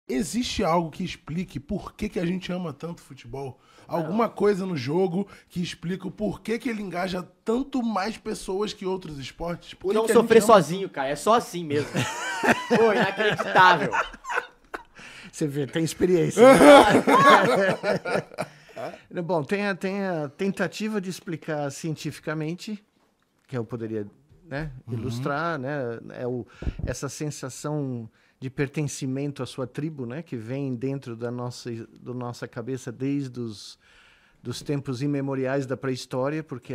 existe algo que explique por que, que a gente ama tanto futebol? Alguma coisa no jogo que explica o porquê que ele engaja tanto mais pessoas que outros esportes? Por não sofrer sozinho, cara. É só assim mesmo. Pô, inacreditável. Você vê, tem experiência. Né? Bom, tem a tentativa de explicar cientificamente, que eu poderia, né, ilustrar, né, essa sensação de pertencimento à sua tribo, né, que vem dentro da nossa cabeça desde dos tempos imemoriais da pré-história, porque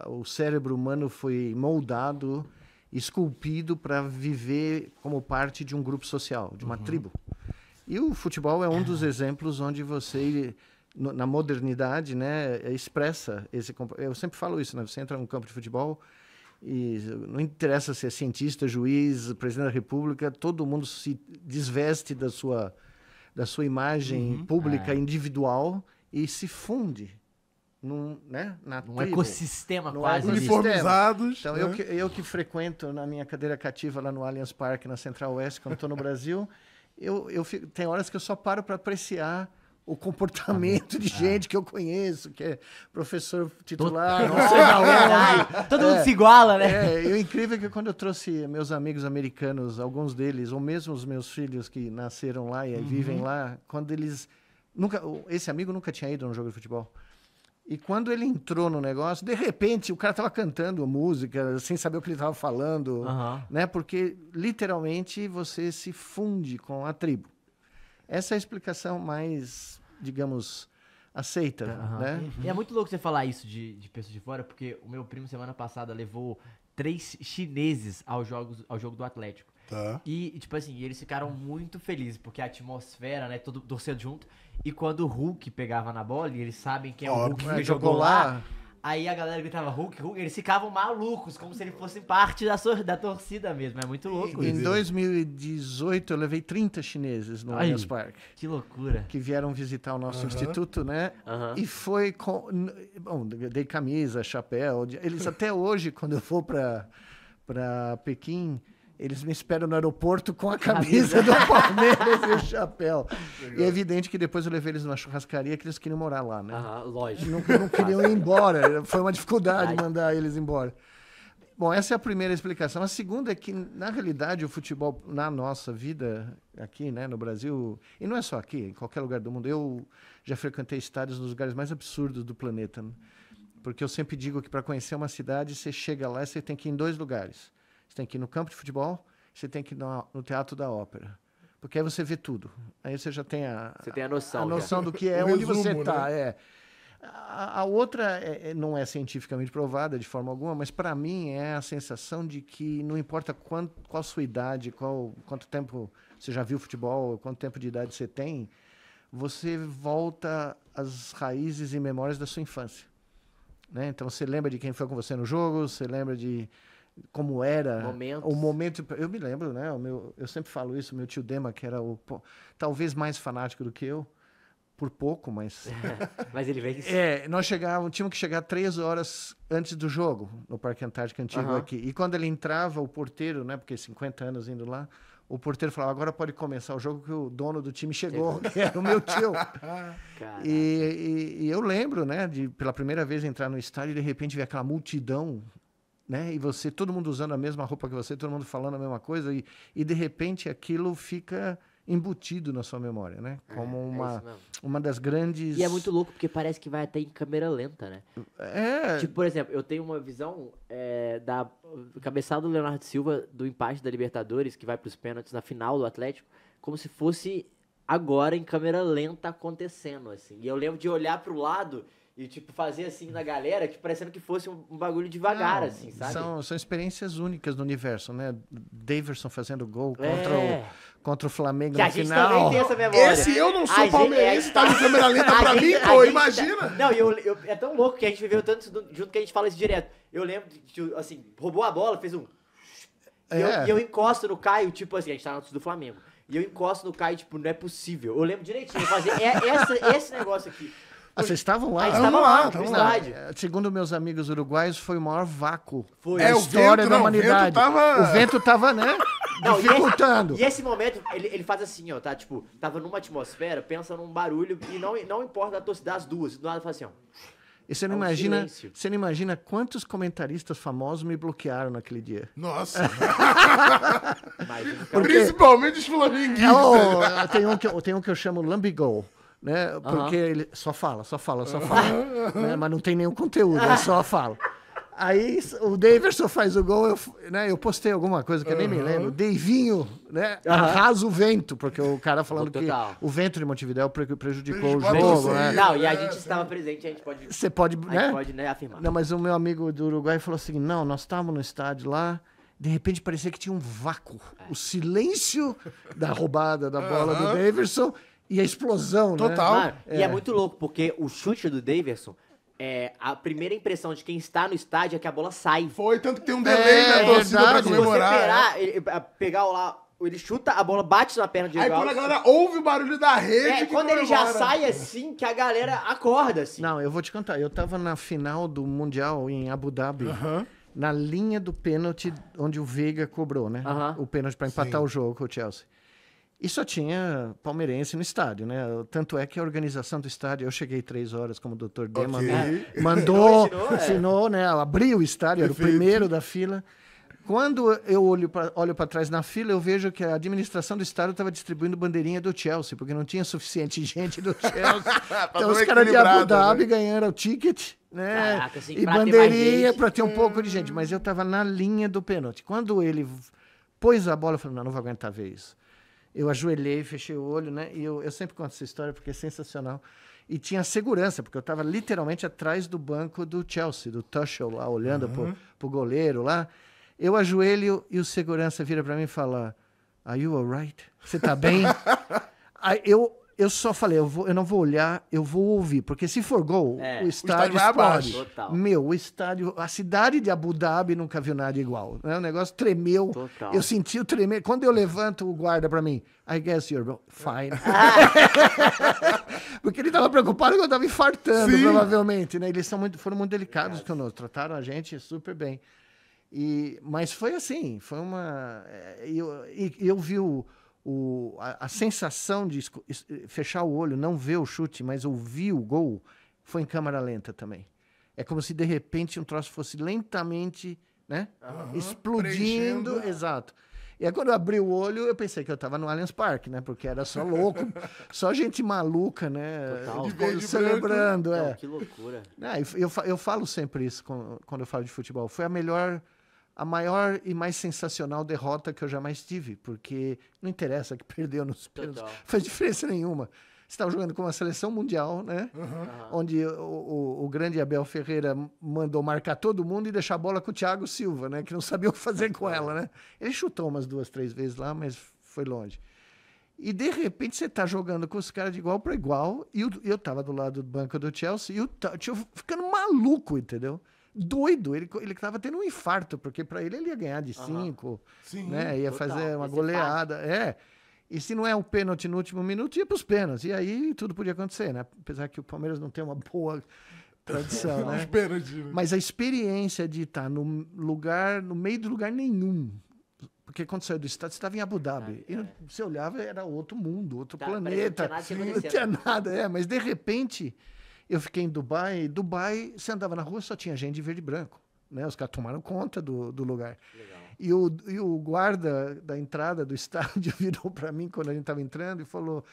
o cérebro humano foi moldado, esculpido para viver como parte de um grupo social, de uma tribo. E o futebol é um dos exemplos onde você, na modernidade, né, expressa esse... Eu sempre falo isso, né? Você entra num campo de futebol e não interessa se é cientista, juiz, presidente da república, todo mundo se desveste da sua imagem pública, individual, e se funde num ecossistema quase. Uniformizados. Então, eu que frequento na minha cadeira cativa lá no Allianz Parque, na Central Oeste, quando estou no Brasil, tem horas que eu só paro para apreciar o comportamento de gente que eu conheço, que é professor titular, não sei aonde. Todo mundo se iguala, né? E o incrível é que quando eu trouxe meus amigos americanos, alguns deles, ou mesmo os meus filhos que nasceram lá e vivem lá, quando eles... Esse amigo nunca tinha ido num jogo de futebol. E quando ele entrou no negócio, de repente o cara estava cantando música sem saber o que ele estava falando, né? Porque literalmente você se funde com a tribo. Essa é a explicação mais, digamos, aceita, né? E é muito louco você falar isso de pessoas de fora, porque o meu primo semana passada levou 3 chineses ao jogo do Atlético. Tá. E, tipo assim, eles ficaram muito felizes, porque a atmosfera, né, todo torcendo junto. E quando o Hulk pegava na bola, e eles sabem quem é o Hulk que jogou lá, aí a galera gritava Hulk, Hulk, eles ficavam malucos, como se eles fossem parte da torcida mesmo. É muito louco isso. Em 2018, eu levei 30 chineses no Allianz Parque. Que loucura. Que vieram visitar o nosso instituto, né? E foi com... Bom, dei camisa, chapéu. Eles até hoje, quando eu for para Pequim, eles me esperam no aeroporto com a camisa do Palmeiras e o chapéu. Legal. E é evidente que depois eu levei eles numa churrascaria que eles queriam morar lá, né? Lógico. Não queriam ir embora. Foi uma dificuldade mandar eles embora. Bom, essa é a primeira explicação. A segunda é que, na realidade, o futebol, na nossa vida aqui, né, no Brasil, e não é só aqui, em qualquer lugar do mundo, eu já frequentei estádios nos lugares mais absurdos do planeta, né? Porque eu sempre digo que para conhecer uma cidade, você chega lá e você tem que ir em 2 lugares. Você tem que ir no campo de futebol, você tem que ir no Teatro da Ópera. Porque aí você vê tudo. Aí você já tem a noção do que é, onde você está. Né? A outra não é cientificamente provada de forma alguma, mas para mim é a sensação de que não importa qual a sua idade, quanto tempo você já viu futebol, quanto tempo de idade você tem, você volta às raízes e memórias da sua infância. Né? Então você lembra de quem foi com você no jogo, você lembra de como era o momento. Eu me lembro, né? Eu sempre falo isso, o meu tio Dema, que era talvez mais fanático do que eu, por pouco, mas... Mas ele veio... Nós tínhamos que chegar 3 horas antes do jogo, no Parque Antártico Antigo aqui. E quando ele entrava, o porteiro, né? Porque 50 anos indo lá, o porteiro falava, agora pode começar o jogo que o dono do time chegou, que era o meu tio. E eu lembro, né? De pela primeira vez entrar no estádio e de repente ver aquela multidão, né? E todo mundo usando a mesma roupa que você, todo mundo falando a mesma coisa, e de repente aquilo fica embutido na sua memória, né? Como uma das grandes... E é muito louco, porque parece que vai até em câmera lenta, né? Tipo, por exemplo, eu tenho uma visão da cabeçada do Leonardo Silva, do empate da Libertadores, que vai para os pênaltis na final do Atlético, como se fosse agora em câmera lenta acontecendo, assim. E eu lembro de olhar pro lado... E, tipo, fazer assim na galera, que parecendo que fosse um bagulho devagar, assim, sabe? São experiências únicas no universo, né? Daverson fazendo gol contra o Flamengo na final. Que a gente também tem essa memória. Esse eu não sou palmeirense, tá de câmera lenta pra mim, pô, imagina. Não, é tão louco que a gente viveu tanto junto que a gente fala isso direto. Eu lembro, assim, roubou a bola, fez um... E eu encosto no Caio, tipo assim, a gente tá antes do Flamengo. E eu encosto no Caio, tipo, não é possível. Eu lembro direitinho, eu fazia esse negócio aqui. Vocês estavam lá? Estavam lá, no estádio. Segundo meus amigos uruguaios, foi o maior vácuo da história da humanidade. O vento tava, né? Não, dificultando. E esse momento, ele faz assim, ó, tá? Tipo, tava numa atmosfera, pensa num barulho, e não importa a torcida das duas. Do nada faz assim, ó. E você não imagina quantos comentaristas famosos me bloquearam naquele dia. Nossa. Porque... Principalmente os flamenguistas. Tem um que eu chamo Lambigol, né? Porque ele só fala. Né? Mas não tem nenhum conteúdo, ele só fala. Aí o Daverson faz o gol, eu postei alguma coisa que eu nem me lembro. Davinho, né? Arrasa o vento, porque o cara falando que o vento de Montevidéu prejudicou o jogo, né? Não, e a gente estava presente, a gente pode... Você pode, né? Pode, né, afirmar. Não, mas o meu amigo do Uruguai falou assim, não, nós estávamos no estádio lá, de repente parecia que tinha um vácuo. O silêncio da roubada da bola do Daverson e a explosão, Total. né? E é muito louco, porque o chute do Daverson, a primeira impressão de quem está no estádio é que a bola sai. Foi, tanto que tem um delay na torcida pra comemorar. Se você pegar lá, ele chuta, a bola bate na perna de Aí Gal. quando a galera ouve o barulho da rede... Quando ele já sai assim, que a galera acorda, assim. Não, eu vou te contar, eu tava na final do Mundial em Abu Dhabi, na linha do pênalti onde o Veiga cobrou, né? O pênalti pra empatar o jogo com o Chelsea. E só tinha palmeirense no estádio, né? Tanto é que a organização do estádio, eu cheguei 3 horas como o Dr. D, mandou, ensinou, né? Abriu o estádio, era o primeiro da fila. Quando eu olho para trás na fila, eu vejo que a administração do estádio estava distribuindo bandeirinha do Chelsea, porque não tinha suficiente gente do Chelsea. Então os caras de Abu Dhabi ganharam o ticket, né? Caraca, assim, e bandeirinha para ter um pouco de gente. Mas eu estava na linha do pênalti. Quando ele pôs a bola, eu falei, não vou aguentar ver isso. Eu ajoelhei, fechei o olho, né? E eu sempre conto essa história porque é sensacional. E tinha segurança, porque eu estava literalmente atrás do banco do Chelsea, do Tuchel lá, olhando pro goleiro lá. Eu ajoelho e o segurança vira para mim e fala, are you alright? Você tá bem? Aí eu só falei, eu não vou olhar, eu vou ouvir, porque se for gol, o estádio explode. Meu, o estádio, a cidade de Abu Dhabi nunca viu nada igual. Né? O negócio tremeu, eu senti o tremer. Quando eu levanto o guarda pra mim, I guess you're fine. Porque ele tava preocupado que eu tava infartando, provavelmente. Né? Eles foram muito delicados conosco, trataram a gente super bem. Mas foi assim, foi uma... Eu vi a sensação de fechar o olho, não ver o chute, mas ouvir o gol, foi em câmera lenta também. É como se, de repente, um troço fosse lentamente, né? Explodindo. Preenchendo. Exato. E aí, quando eu abri o olho, eu pensei que eu estava no Allianz Parque, né? Porque era só louco, só gente maluca, né? Celebrando. Não, que loucura. Eu falo sempre isso quando eu falo de futebol. Foi a maior e mais sensacional derrota que eu jamais tive, porque não interessa que perdeu nos pênaltis, não faz diferença nenhuma. Você estava jogando com uma seleção mundial, né? Onde o grande Abel Ferreira mandou marcar todo mundo e deixar a bola com o Thiago Silva, né? Que não sabia o que fazer com ela, né? Ele chutou umas 2, 3 vezes lá, mas foi longe. E, de repente, você está jogando com os caras de igual para igual, e eu estava do lado do banco do Chelsea, e o Tuchel ficando maluco, entendeu? Doido, ele estava tendo um infarto, porque para ele ia ganhar de 5, né? Ia fazer uma goleada. E se não é um pênalti no último minuto, ia para os pênaltis. E aí tudo podia acontecer, né? Apesar que o Palmeiras não tem uma boa tradição, né? Mas a experiência de estar no meio do lugar nenhum. Porque quando saiu do estádio, você estava em Abu Dhabi. E você olhava, era outro mundo, outro planeta. Não tinha nada, mas de repente... Eu fiquei em Dubai. Dubai, você andava na rua, só tinha gente de verde e branco. Né? Os caras tomaram conta do lugar. Legal. E o guarda da entrada do estádio virou para mim quando a gente estava entrando e falou,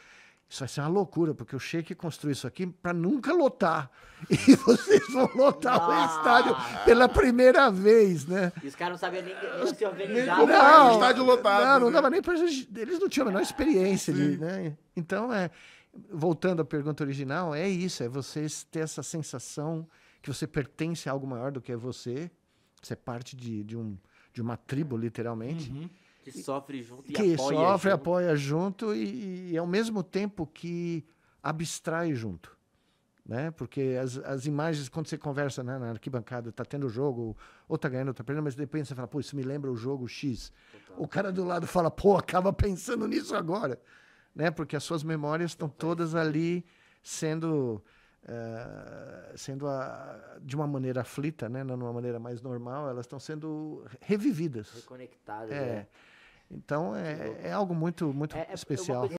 isso vai ser uma loucura, porque o Sheik construiu isso aqui para nunca lotar. E vocês vão lotar o estádio pela primeira vez, né? E os caras não sabiam nem se organizar. Não, o estádio lotado. Não dava nem para... Eles não tinham a menor experiência. Né? Então, voltando à pergunta original, é isso, é você ter essa sensação que você pertence a algo maior do que você é parte de uma tribo, literalmente. Que sofre junto e que sofre, apoia junto e ao mesmo tempo que abstrai junto. Né? Porque as imagens, quando você conversa, né, na arquibancada, tá tendo jogo, ou tá ganhando, ou tá perdendo, mas depois você fala, pô, isso me lembra o jogo X. Total. O cara do lado fala, pô, acaba pensando nisso agora. Né? Porque as suas memórias estão todas ali sendo de uma maneira aflita, né? Não de uma maneira mais normal, elas estão sendo revividas. Reconectadas. Então, é algo muito, muito especial.